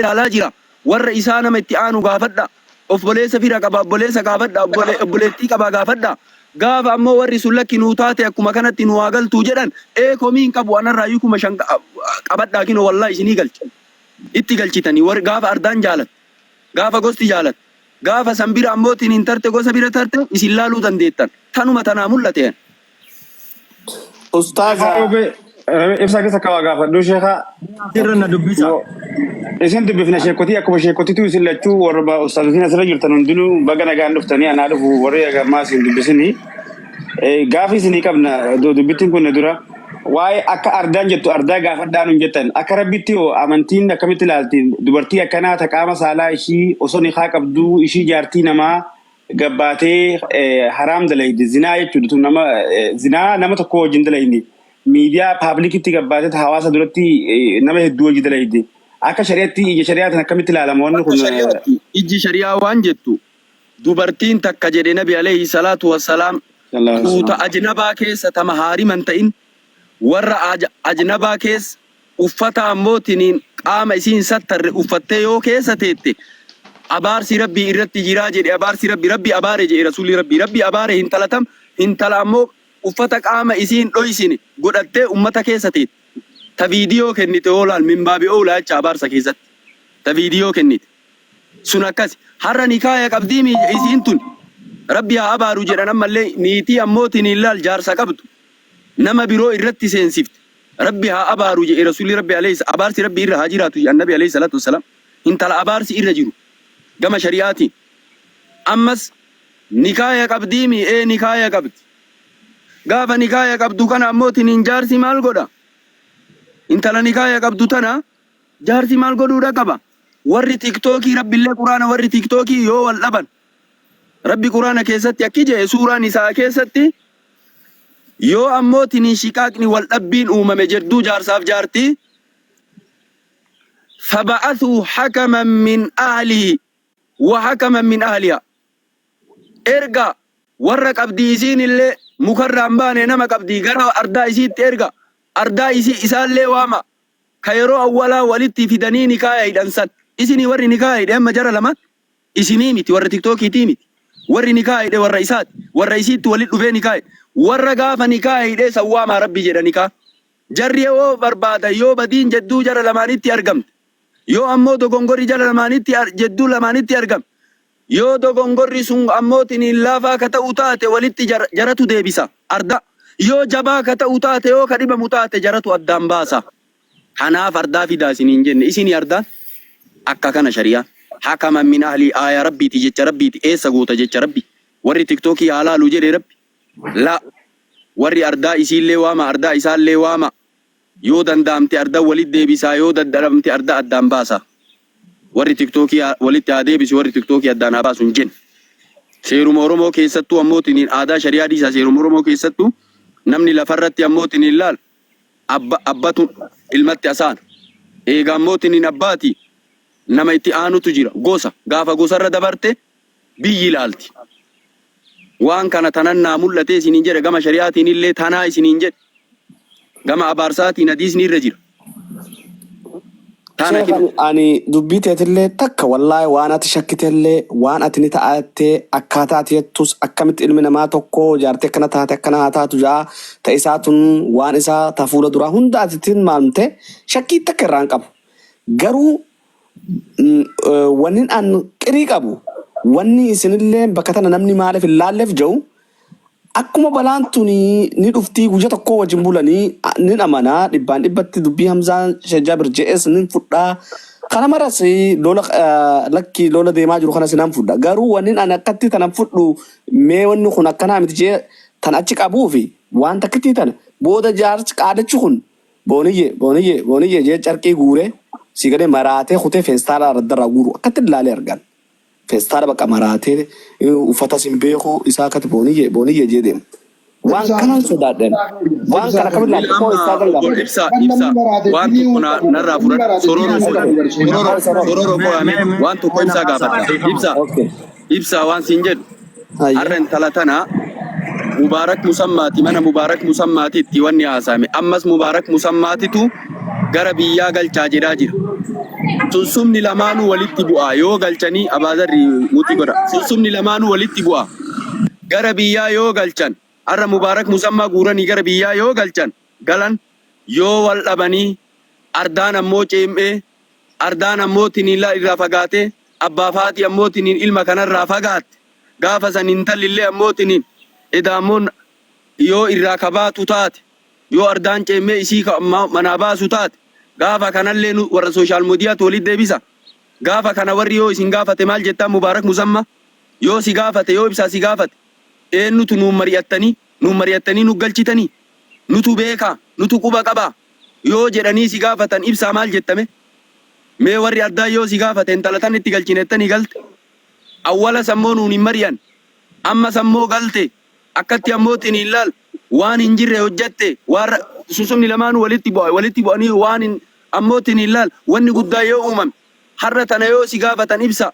ilaalaa jira warra isaa nama itti aanu gaafadha obboleessa fira qaba obboleessa gaafadha obboleettii qaba gaafadha gaafa ammoo warri sun lakki nuu taate akkuma kanatti nu waagaltuu jedhan komiin qabu anarraa yukuma shan qabadhaa kino wallahi isinii galcha itti galchitanii warri gaafa ardaan jaalat gaafa gosti jaalat gaafa sanbira ammootiin hin tarte gosa bira tarte isin laaluu dandeettan tanuma tanaa mul'ate Ustaza ibsa keessa kawa gaafadhu sheekha Sirna dubbisa. isin dubbifna sheekotii akkuma sheekotiitu isin lachuu warra ustaazotiin asirra jirtan hundinuu baga nagaan dhuftanii anaa dhufu warri agammaa isin dubbisini gaafi isinii qabna dubbittiin kun dura waa'ee akka ardaan jettu ardaa gaafadhaan hin jettan akka rabbitti hoo amantiin akkamitti ilaalti dubartii akkanaa ta qaama saalaa ishii osoo niqaa qabduu ishii jaartii namaa gabbaatee haraam dalaydi zinaa jechuudha nama zinaa nama tokko wajjin dalaydi miidiyaa paablikitti gabbaatee hawaasa duratti nama hedduu wajjin dalaydi akka shari'aatti ija shari'aatiin akkamitti ilaalama wanni kun ijji shari'aa waan jettu dubartiin takka jedhe nabi alayhi salaatu wassalaam tuuta ajnabaa keessa tama haariman ta'in warra ajnabaa keessa uffata ammootiniin qaama isiin sattarre uffattee yoo keessa teette abaarsi rabbii irratti jiraa jedhe abaarsi rabbi abaare jedhe rasuulli rabbi abaare hintala ammoo uffata qaama isiin dhoysine godhattee ummata keessa teette ta viidiyoo kennite oolaan minbaabi oolaa jecha abaarsa keessatti ta viidiyoo kennite sun akkas har'a nikaaya qabdii isiin tun rabbi haa abaaru jedhan ammallee niitii ammootiin ilaal jaarsa qabdu nama biroo irratti seensifte rabbi haa abaaru jedhe rasuulli rabbi alayhi abaarsi rabbi irra haa jiraatu annabi alayhi salatu wassalam intala abaarsi irra jiru gama shari'aatiin ammas nikaaya qabdii nikaaya qabdi gaafa nikaaya qabdu kana ammootiin jaarsi maal godha intala nikaaya qabdu tana jaarsi maal godhuudha qaba warri tiktokii rabbillee quraana warri tiktokii yoo wal dhaban rabbi quraana keessatti akki jedhe suuraan isaa keessatti yoo ammootiin shiqaaqni wal dhabbiin uumame jedduu jaarsaaf jaartii faba'athuu hakaman min ahlihi wa hakaman min ahliha erga warra qabdii isiin illee mukarraan baane nama qabdii gara ardaa isiitti erga ardaa isaallee waama ka yeroo awwalaa walitti fidanii nikaaya hidhansan isinii warri nikaaya hidhe amma jara lama isinii miti warra tiktookiitii miti warri nikaaya hidhe warra isaati warra isiitti walit dhufee nikaaya warra gaafa nikaaya hidhe sawwaamaa rabbi jedha nikaa jarri yoo barbaada yoo badiin jedduu jara lamaanitti argamte yoo ammoo dogongorri jara lamaanitti jedduu lamaanitti argamte yoo dogongorri sun ammootiin laafaa ka ta'u taate walitti jaratu deebisa arda yoo jabaa ka ta'u taate yoo ka dhibamu taate jaratu addaan baasa kanaaf ardaa fidaa isiniin jenne isinii ardaan akka kana shari'aa hakaman min ahli aaya rabbiiti jecha rabbiiti eessa goota jecha rabbi warri tiktookii haalaaluu jedhe rabbi la warri ardaa isiillee waama ardaa isaallee waama yoo danda'amte ardaa walit deebisaa yoo dadhabamte ardaa addaan baasa warri tiktokii walitti haa deebisu warri tiktokii addaan haa baasu hin jenne seeruma oromoo keessattuu ammootiin aadaa shari'aa dhiisaa seeruma oromoo keessattuu namni lafarratti ammootiin ilaal abbatu ilmatti asaan eega ammootiin abbaati nama itti aanutu jira gosa gaafa gosarra dabarte biyyi ilaalti waan kana tanannaa mul'atee isiniin jedhe gama shari'aatiin illee tanaa isiniin jedhe gama abaarsaatiin hadiisni irra jira ani dubbii teetillee takka wallaahi waan ati shakkitellee waan ati ni ta'attee akkaataa ati jettus akkamitti ilmi namaa tokko jaartee akkana taate akkana haa taatu ja'a ta'isaatun waan isaa ta fuula duraa hunda atitiin maalumte shakkii takka irraan qabu garuu wanni an qirii qabu wanni isinillee bakka tana namni maaliif hin laalleef jiru akkuma balaan tuni ni dhuftii guyyaa tokko wajjin bulanii ni amanaa dhibbaan dhibbatti dubbii Hamzaan Shajjaabir je'es ni fudhaa kana maras lakki lola deemaa jiru kana sinan fudha garuu wanni an akkatti tanan fudhu mee wanni kun akkanaa miti jee tan achi qabuu fi waan takkitti tan booda jaarsi qaadachi kun booniyye jee carqii guure si gadee maraatee kutee feestaala raddarraa guuru akkatti ilaalee argan feestaala bakka maraatee uffata simbeeku isaa akkatti booniyye jee deemu. Waan kanan sodaadhan waan kana kamilla akkoo isaa galgaa ibsa waan tokko narraa fudhadha sororo qo'ame waan tokko ibsaa gaafadha ibsa waan siin jedhu har'a intala tana mubaarak musammaati mana mubaarak musammaatiitti wanni haasa'ame ammas mubaarak musammaatitu gara biyyaa galchaa jedhaa jira Sunsumni lamaanuu walitti bu'aa yoo galchanii abaazarri mutii godha. Sunsumni lamaanuu walitti bu'aa. Gara biyyaa yoo galchan har'a mubaarak musammaa guuranii gara biyyaa yoo galchan galan yoo wal dhabanii ardaan ammoo ceem'ee ardaan ammoo tiniin irraa fagaatee abbaa faati ammoo tiniin ilma kanarraa fagaatte gaafa san intallillee ammoo tiniin edaamoon yoo irraa kabaatu taate yoo ardaan ceem'ee isii manaa baasu taate gaafa kanallee warra sooshaal miidiyaatti walitti deebisa. Gaafa kana warri yoo isin gaafate maal jettaa mubaarak musammaa yoo si gaafate yoo ibsaa si gaafate eenyutu nuun mari'attanii nu galchitanii nutu beekaa nutu quba qabaa yoo jedhanii si gaafatan ibsaa maal jettame mee warri addaa yoo si gaafate intalatan itti galchinettanii galte awwala sammoo nuun hin mari'an amma sammoo galte akkatti ammoo tiniin laal waan hin jirre hojjatte warra susumni lamaanuu walitti bu'anii waan hin ammoo tiniin laal wanni guddaa yoo uumame har'a tana yoo si gaafatan ibsa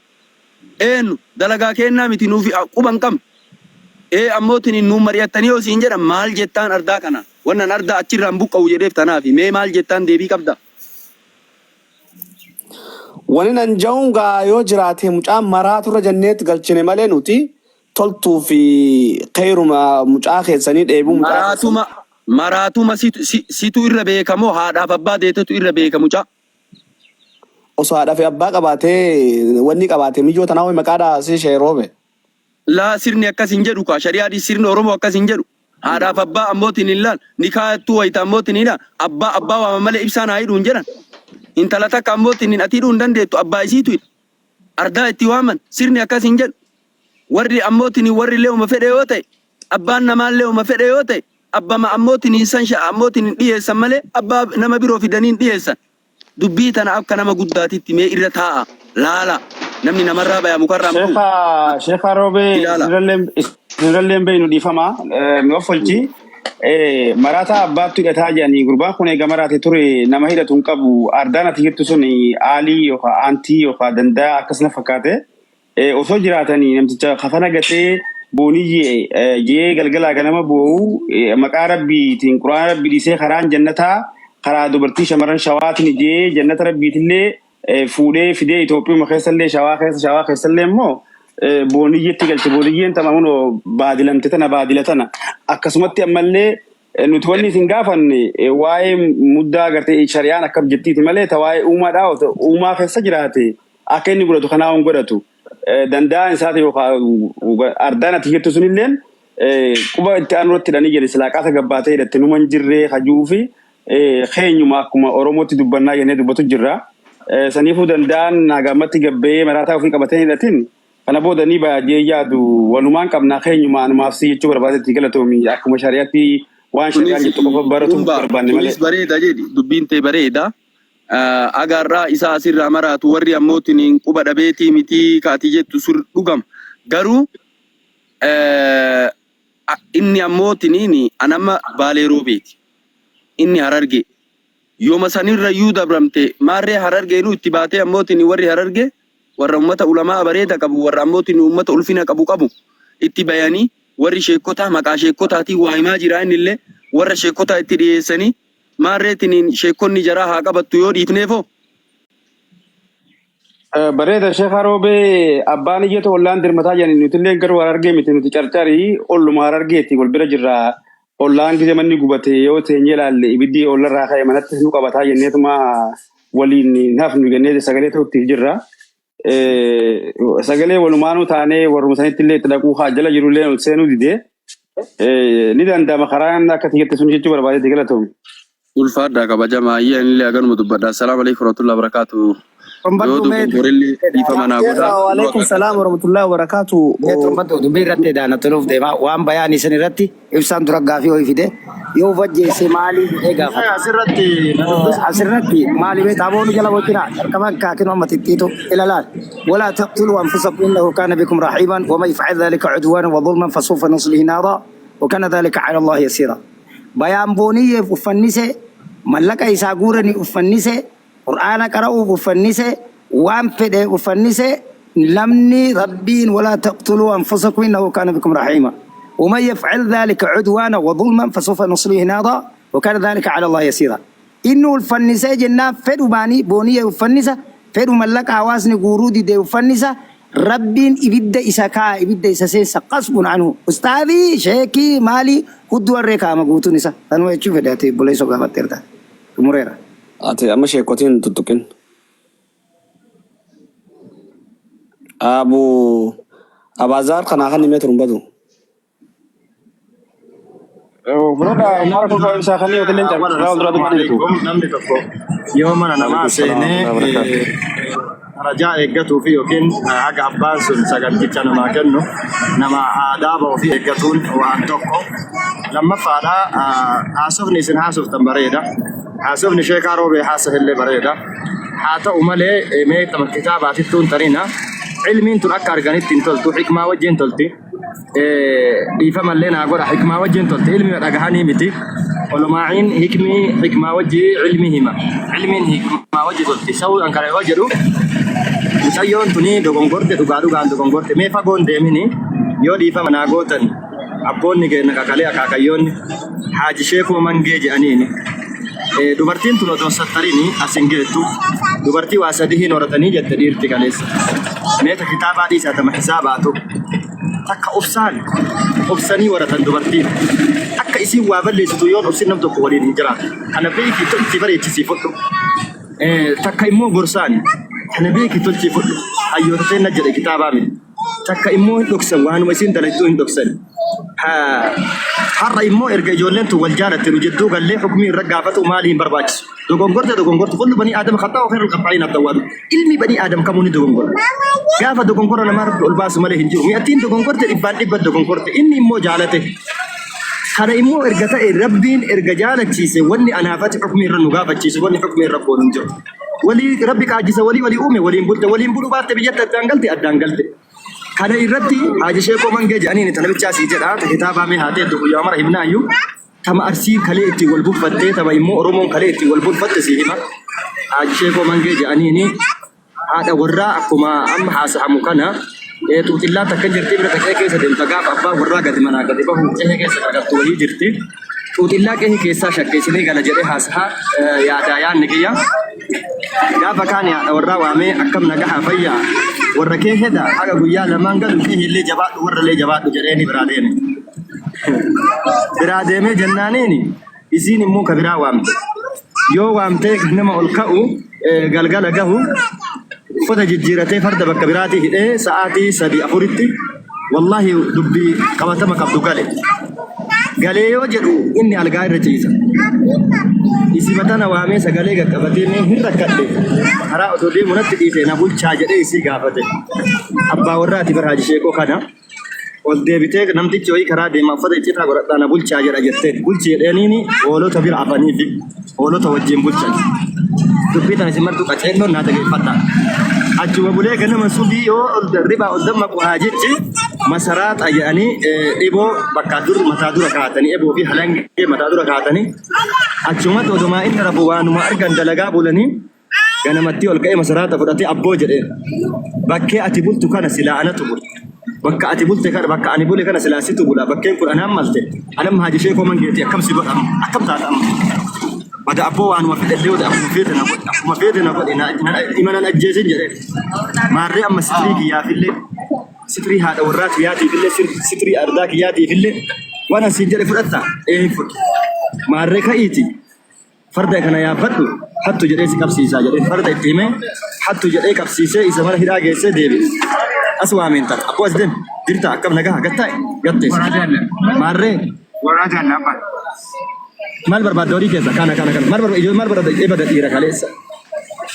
eenyu dalagaa kennaa miti nuufi quban qabna. Ammoo tiniin nuun mari'attanii yoo siin jedhan maal jettaan ardaa kana wannan ardaa achirraan buqqa'u jedheef tanaafi mee maal jettaan deebii qabda. Wani nan ja'uun gaa yoo jiraate mucaan maraaturra janneetti galchine malee nuti toltuu fi qeeruma mucaa keessanii dheebuu mucaa. Maraatuma situ irra beekamoo haadhaaf abbaa deetetu irra beeka mucaa. Osoo haadhaa fi abbaa qabaatee wanni qabaatee mijoota naa maqaadhaa si sheeroobe. Laa sirni akkas hin jedhu kaa shari'aadhi sirni Oromoo akkas hin jedhu. Haadhaaf abbaa ammootiin hin laal ni kaayattuu wayita ammootiin hin abbaa waama malee ibsaan haa hidhuun jedhan. Intala takka ammootiin hin ati hidhuu hin dandeettu abbaa isiitu hidha. Ardaa itti waaman sirni akkas hin jedhu. Warri ammootiin warri illee uma fedhe yoo ta'e abbaan namaallee uma fedhe yoo ta'e abbama ammootiin hin san ammootiin hin dhiyeessan malee abbaa nama biroo fidanii hin dhiyeessan. Dubbii tana akka nama guddaatitti mee irra taa'a laala. Namni namarraa bayaa mukarraa muka. Sheekha Roobee irralleen beeynu dhiifama nuuf folchi maraataa abbaattu hidhataa jedhanii gurbaan kun eega maraate ture nama hidhatu hin qabu ardaan ati jirtu sun aalii yookaan aantii yookaan danda'a akkasuma fakkaate osoo jiraatanii namticha kafana gatee booniyyee jee galgalaa ganama boo'u maqaa rabbiitiin quraana rabbii dhiisee karaan jannataa karaa dubartii shamarran shawaatiin jee jannata rabbiitillee fuudhee fidee Itoophiyaa keessallee shawaa keessallee immoo booniyyeetti galche booniyyeen tamamuun baadilamte tana baadila tana akkasumatti ammallee nuti wanni isin gaafanne waa'ee muddaa agartee shari'aan akka jettiiti malee waa'ee uumaadhaa uumaa keessa jiraate akka inni godhatu kanaa hin godhatu danda'an isaati yookaan ardaan ati jettu sunilleen quba itti aanuratti hidhanii jedhe silaaqaata gabbaatee hidhatte numa hin jirree hajuu fi keenyuma akkuma Oromootti dubbannaa jennee dubbatu jirra. Saniifuu danda'an nagaamatti gabbee maraataa ofii qabatee hidhatin kana booda ni baay'ee yaadu walumaan qabnaa keenyuma anumaaf si jechuu barbaadetti galatoomi akkuma shari'aatti waan shari'aan jettu qofa baratu barbaanne malee. Bareeda jedhi dubbiin ta'e bareeda. Agarraa isaa asirraa maraatu warri ammootiin quba dhabeetii mitii kaatii jettu sur dhugama. Garuu inni ammootiin anama baalee roobeeti. Inni hararge. Yooma sanirra yuu dabramte maarree harargeenu itti baatee ammootiin warri hararge warra ummata ulamaa bareeda qabu warra ammootiin ummata ulfina qabu itti bayanii warri sheekota maqaa sheekotaatiin waa himaa jira innillee warra sheekota itti dhiyeessanii maarreetiin sheekonni jaraa haa qabattu yoo dhiifneefoo. Bareeda Sheekha Roobee abbaan iyyata ollaan dirmataa jedhanii nutillee garuu harargee miti nuti carcarii olluma harargeetti wal bira jirra. Ollaan gisee manni gubate yoo teenyee ilaalle ibiddi ollarraa ka'e manatti nu qabataa jenneetuma waliin hafnu jennee sagalee ta'utti jirra. Sagalee walumaanuu taanee warruma sanitti illee itti dhaquu jala jirullee seenuu didee ni danda'ama karaan akka tiyyatti sun jechuu barbaadetti galatoomi. Ulfaadhaa kabajamaa ayyaa illee aganuma dubbadha. Assalaamu alaikum warahmatullahi wabarakatuh. Waalaikum salaam warahmatullahi wabarakatuh. Dubbii irratti daanatuuf deema waan bayaanii san irratti ibsaan dura gaafii ho'i fide yoo wajjeesse maalii jedhee gaafata. Asirratti maalii beektaa boonu jala wajjira harkama kaakin amma xixxiitu ilaalaal walaa taqtuluu anfusakum innahu kaana bikum rahiiman waman yaf'al dhalika cudwaanan wa dhulman fasawfa nuslihi naara وكان ذلك على الله يسيرا. بيان بوني ufannise mallaqa isaa guurani ufannise qur'aana qara'u ufannise waan fedhe ufannise lamni rabbiin wala taqtulu anfusakum innahu kana bikum rahima ومن يفعل ذلك عدوانا وظلما فسوف نصليه نارا وكان ذلك على الله يسيرا. إنه الفنسة جنة فدو باني بونية الفنسة fedhu mallaqa hawaasni guuruu didee uffannisa rabbiin ibidda isa kaa ibidda isa seessa qasbun anhu ustaadii sheekii maalii hudduu warree kaama guutuun isa tanuma jechuu fedhate buleessoo gaafatteerta xumureera. Ati amma sheekotiin tuttuqin. Abaazar kana kan nimee turumbatu. Broda mara ko sa kani hotel en ra udra tu mani tu. Namni tokko yoo mana namaa seenee rajaa eeggatu fi yookiin haga abbaan sun saganticha namaa kennu nama aadaa ba'u fi eeggatuun waan tokko. Lammaffaadha haasofni isin haasoftan bareeda. Haasofni sheekaa roobee haasofillee bareeda. Haa ta'u malee mee kitaabaatittuun tariina ilmiin tun akka arganitti hin toltu hikmaa wajjin tolti. dhiifamallee naa godha hikmaa wajjin tolte ilmi dhagahanii miti olumaa'iin hikmaa wajjii ilmi hima ilmiin hikmaa wajji tolti sa'uu an kana yoo jedhu mucayyoon tuni dogongorte dhugaan dogongorte mee fagoon deemini yoo dhiifama naa gootan abboonni keenya kakalee akaakayyoonni haaji sheekuma mangee jedhaniini dubartiin tun odoo sattariini asin geettu dubartii waa sadihiin horatanii jette dhiirti kaleessa meeta kitaabaa dhiisaa tama hisaabaatu takka obsanii waratan dubartiin akka isin waa balleessitu yoon obsin nam tokko waliin hin jiraatu kana beeki tolchi bareechisii fudhu takka immoo gorsaani kana beeki tolchi fudhu hayyoota seenna jedhe kitaabaa miti takka immoo hin dhoksan waanuma isin dalaytuu hin dhoksan har'a immoo erga ijoolleen tun wal jaalatte nu jedduu gallee hukumii irra gaafatu maalii hin barbaachisu dogongorte kullu banii aadama khataa ofeerru qabxaa'in abdawaadu ilmi banii aadam kamuu ni dogongora gaafa dogongora namaa ol baasu malee hin jiru mi'attiin dogongorte dhibba dogongorte inni immoo jaalate kana immoo erga ta'e rabbiin erga jaalachiise wanni anaafati hukumii irra nu gaafachiise wanni hukumii irra koonu hin jiru walii rabbi qaajisa walii uume waliin bulu baatte biyyatti addaan galte kana irratti haaji sheekoo mangee jedhaniin talabicha asii jedha kitaabaa mee haatee guyyaa mara himnaayyuu tama arsii kalee itti wal bulfattee tama immoo oromoon kalee itti wal bulfatte si hima haaji sheekoo mangee jedhaniin haadha warraa akkuma amma haasahamu kana tuuxillaa takka jirti bira taqee keessa deemta gaafa abbaa warraa gadi manaa gadi bahu qe'ee keessa qaqqabtu walii jirti tuuxillaa qe'ee keessaa shakkeessinee gala jedhee haasahaa yaadaa yaanni kiyya gaafa kaan haadha warraa waamee akkam nagahaa fayyaa warra kee heda haga guyyaa lamaan galu kee illee jabaadhu warra illee jabaadhu jedheeni biraa deemee jennaaniini isiin immoo ka biraa waamte yoo waamtee nama ol ka'u galgala gahu uffata jijjiiratee farda bakka biraatii hidhee sa'aatii 3-4tti wallahi dubbii qabatama qabdu galee yoo jedhu inni algaa irra ciisa isi matana waamee sagalee qaqqabatee mee hin rakkadhe karaa otoo deemu natti dhiise na bulchaa jedhee isii gaafate abbaa warraati bara haaji sheekoo kana ol deebitee namtichi wayii karaa deema uffata iccitaa godhadhaa na bulchaa jedha jettee bulchi jedheeniini hoolota bira afanii fi hoolota wajjin bulchan dubbii tana isin martuu qaceelloon naa dhageeffadha achuma bulee ganama subii yoo ribaa ol dammaqu haajichi masaraata jedhanii dhiboo bakka mataa dura kaatanii eboo fi halangee mataa dura kaatanii achumatti odumaa inni rafu waanuma argan dalagaa bulanii ganamatti ol ka'ee masaraata fudhatee abboo jedheen bakkee ati bultu kana silaa anatu bula bakka ati bulte kana bakka ani bule kana silaa situ bula bakkeen kun anaan malte anam haaji sheekoo mangeeti akkam si godham akkam taatamu bada abboo waanuma fidhallee wada akkuma feete na godhe imanan ajjeesin jedheen maarree amma sitrii kiyyaafillee sitrii haadha warraa kiyyaatiifillee sitrii ardaa kiyyaatiifillee waan asiin jedhe fudhatta fudhu maarree ka'iiti farda kana yaabbadhu hattu jedhee si qabsiisaa jedhee farda itti himee hattu jedhee qabsiisee isa mana hidhaa geessee deebi as waameen tara abboo as deem dirta akkam nagaha gattees maarree Warra jaalladha. maal barbaadda horii keessa kana maal barbaadda eebada dhiira kaleessa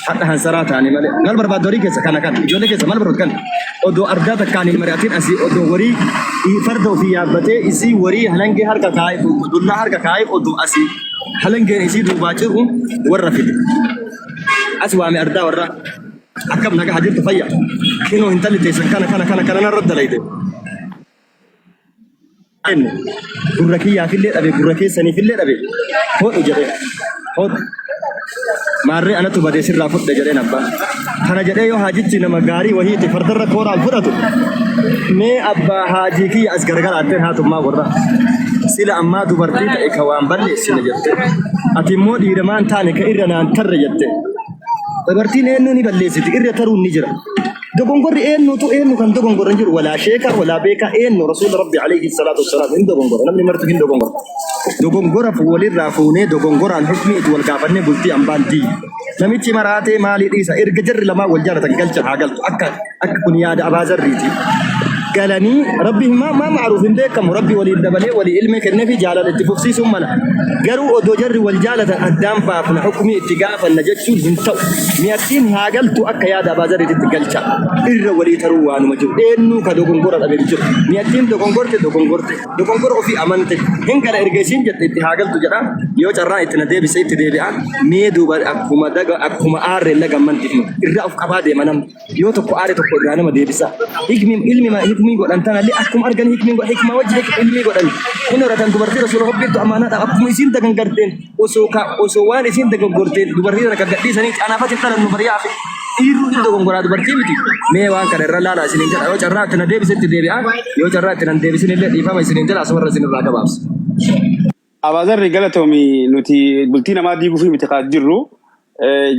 hadda hansaraa taane malee maal barbaadda horii keessa kana ijoollee keessa maal barbaadda kana odoo ardaa takkaan hin mari'atiin asii odoo warii farda ofii yaabbatee isii warii halangee harka kaa'ee dullaa harka kaa'ee odoo asii halangeen isii duubaa jiru warra fide as waame ardaa warra akkam nagaa jirtu fayya kinoo hin talli teessan kana narra dalayte gurra kiyyaafillee dhabe gurra keessaniifillee dhabe hodhu jedhee hodhu maarree anatu badee sirraa fudhe jedheen abbaan kana jedhee yoo haajichi nama gaarii wahiiti fardarra kooraan fudhatu mee abbaa haajii kiyya as gargaraatteen haatummaa warra sila ammaa dubartii ta'e ka waan balleessine jette ati immoo dhiiramaan taane ka irra naan tarre jette dabartiin eenyu ni balleessiti irra taruun ni jira dogongorri eenyu kan dogongorran jiru wala sheeka wala beeka eenyu rasuul rabbi alayhi salatu wassalam hin dogongora namni martu hin dogongora walirraa fuunee dogongoraan hukmi itti wal gaafanne bultii ambaantii namichi maraatee maalii dhiisa erga jarri lamaa wal jaalatan galcha haa galtu akka kun yaada abaazarriiti galanii rabbi ma ma'ruf hin beekamu rabbi waliin dabalee walii ilmi kennee fi jaalala itti fufsiisuun mala garuu odoo jarri wal jaalatan addaan baafna hukmi itti gaafanna jechuun hin ta'u miyattiin haa galtu akka yaada abaazarriitti galcha irra walii taruu waanuma jiru eenyu ka dogongora dhabe jiru miyattiin dogongora ofii amante hin gala erga isiin jette itti haa galtu jedha yoo carraa itti na deebise itti deebi'a mee duuba akkuma aarree lagammanti irra of qabaa deema namni yoo tokko aaree tokko irraa nama deebisa hikmii godhan tanallee akkuma argan hikmaa wajji ilmii godhan hin horatan dubartii rasuula hobbeettu amaanaadha akkuma isiin dagangarteen osoo waan isiin dagangorteen dubartii sana gadhiisanii anaafatiin dhalan nu bari'aa fi dhiirru hin dogongoraa dubartii miti mee waan kana irra laala isiniin jedha yoo carraa itti na deebisetti deebi'a yoo carraa itti na deebisinillee dhiifama isiniin jedha asumarra isinirraa gabaabsa. Abaazarri galatoomi nuti bultii namaa diiguuf miti kaa jirru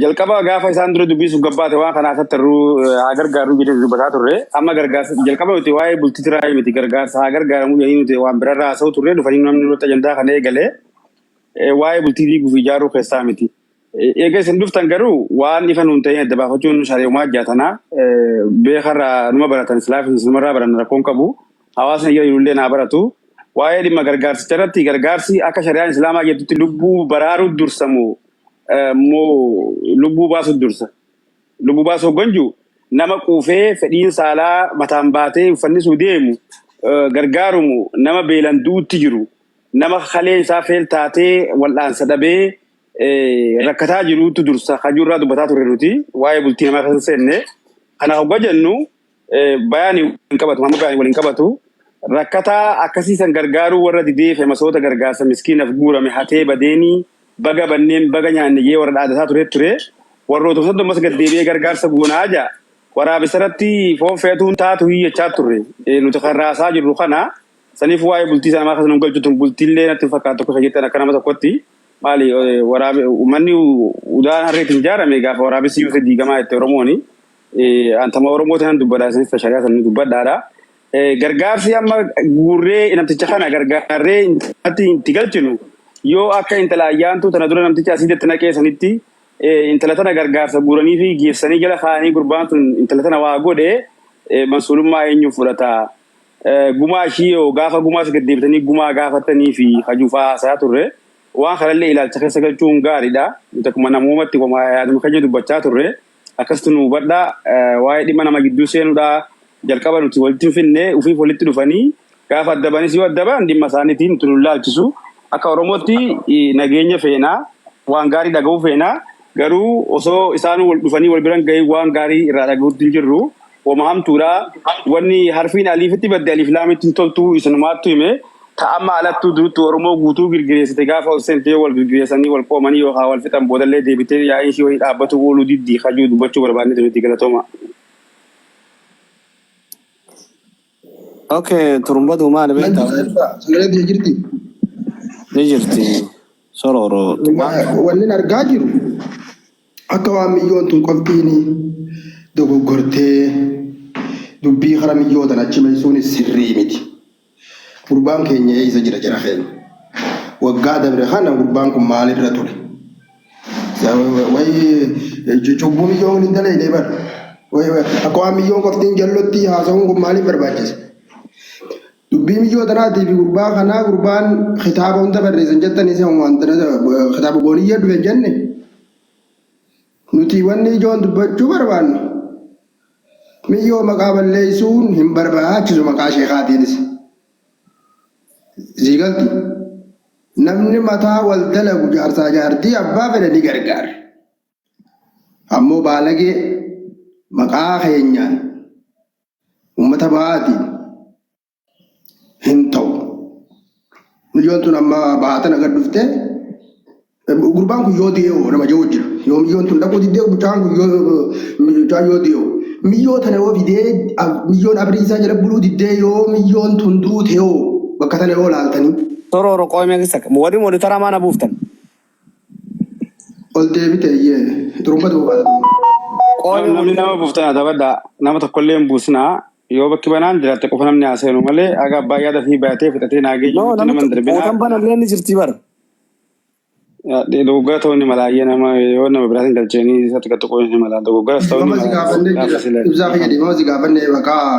jalqaba gaafa isaan dura dubbisuuf gabbaate waan kana asattarru haa gargaarru jedhee dubbataa turre amma gargaarsa jalqaba nuti waa'ee bultii tiraa miti gargaarsa haa gargaaramu jedhanii nuti waan birarraa haasa'u turre dhufanii namni nuti ajandaa kana eegalee waa'ee bultii diiguuf ijaaruu keessaa miti. Egaa isin dhuftan garuu waan ifa nuun ta'een adda baafachuun shari'umaa jaatanaa beekarraa numa baratan islaafis numarraa baran rakkoon qabu hawaasni ija ilullee naa baratu waa'ee dhimma gargaarsicha irratti gargaarsi akka shari'aan islaamaa jettutti lubbuu baraaruu dursamu moo lubbuu baasuu dursa. Lubbuu baasuu gonju nama quufee fedhiin saalaa mataan baatee uffannisuu deemu gargaarumu nama beelan duutti jiru nama kalee isaa feel taatee wal'aansa dhabee rakkataa jiruutu dursa hajurraa dubbataa turre nuti waa'ee bultii namaa keessa seenne kana hogga jennu bayaanii waliin qabatu hamma bayaanii waliin qabatu rakkataa akkasiisan gargaaruu warra didee masoota gargaarsa miskiinaaf guurame hatee badeenii baga banneen baga nyaanne jee warra dhaadataa ture warroota soddomas gaddeebi'ee gargaarsa guunaa jaa waraabesarratti foon feetuun taatu hiyyachaa turre nuti karraasaa jirru kana saniif waa'ee bultii namaa keessa nu galchutu bultiillee natti fakkaatu tokko jettan akka nama tokkotti maali uummanni udaan harreetiin ijaarame gaafa waraabessi yoo diigamaa itti Oromooni antama Oromoota nan dubbadhaa isinis shari'aa sanni dubbadhaadha. Gargaarsi amma guurree namticha kana gargaarree itti galchinu yoo akka intala ayyaantuu tana dura namticha asiitti naqee sanitti intala tana gargaarsa guuranii fi geessanii jala kaanii gurbaan sun intala tana waa godhe mansuulummaa eenyu fudhata. Gumaa ishii yoo gaafa gumaas gaddeebitanii gumaa gaafatanii fi hajuufaa haasaa turre waan kanallee ilaalcha keessa galchuun gaariidha. Nuti akkuma namoomatti yaaduma keenya dubbachaa turre akkasitti nu hubadhaa waa'ee dhimma nama gidduu seenuudha. Jalqaba nuti walitti finne ufiif walitti dhufanii gaafa addabanis yoo addaban dhimma isaaniitiin nuti nu laalchisu akka Oromootti nageenya feenaa waan gaarii dhaga'uu feenaa garuu osoo isaan wal dhufanii wal biran gahee waan gaarii irraa dhaga'uutti hin jirru wama hamtuudha wanni harfiin aliifitti badde aliif laamitti hin toltuu isinumaattu hime ta'amma alattuu durutti Oromoo guutuu girgireessite gaafa ol seentee wal girgireessanii wal qoomanii yookaan wal fixan boodallee deebitee yaa'ii ishii wayii dhaabbatu ooluu diddii hajuu dubbachuu barbaadne nuti galatooma. Okay, turumbatu maal beektaa? Sagalee jirti. Ni jirti. Sororo. Wanni argaa jiru akka waan miyyoon tun qoftiini dogoggortee dubbii kara miyyootan achi meessuun sirrii miti. Gurbaan keenya eessa jira jira feena. Waggaa dabre kana gurbaan kun maalirra ture? Wayii cubbuu miyyoon hin dalagne bar. Akka waan miyyoon qoftiin jallotti haasa'uun kun maaliif barbaachisa? Dubbii miyyoo tanaatiif gurbaa kanaa gurbaan kitaaba hunda barreessan jettanii isa wanta kitaaba booniyyaa dhufe jenne nuti wanni ijoon dubbachuu barbaannu miyyoo maqaa balleessuun hin barbaachisu maqaa sheekaatiinis. Siigalti namni mataa wal dalagu jaarsaa jaartii abbaa fedhe ni gargaara. Ammoo baalagee maqaa keenyaan uummata ba'aatiin hin ta'u. Miyyoon tun amma baatan agar dhufte gurbaan kun yoo dee'oo nama jiru jira. Yoo miyyoon tun dhaquu diddee bucaan kun yoo dee'oo. Miyyoo tana yoo fidee miyyoon abriisaa jala buluu diddee yoo miyyoon tun duute yoo bakka tana yoo laaltanii. Sororo qoomee keessa wadi taraa maana buuftan. Ol deebite iyyee xurumbatu baata. namni nama buuftana dabadda nama tokkollee hin buusnaa yoo bakki banaan jiraate qofa namni haaseenu malee aga abbaa yaada fi baatee fudhatee naagee No, jirutti nama hin namni darbinaa. mootan banallee ni jirti bara. Dogoggora ta'uu ni mala ayyee nama yoo nama biraatiin galcheenii isatti qaxxuquu ni mala dogoggoras ta'uu ni Mama si mala gaafanne gaafa jira. sila. Ibsaa fayyadamama si gaafanne maqaa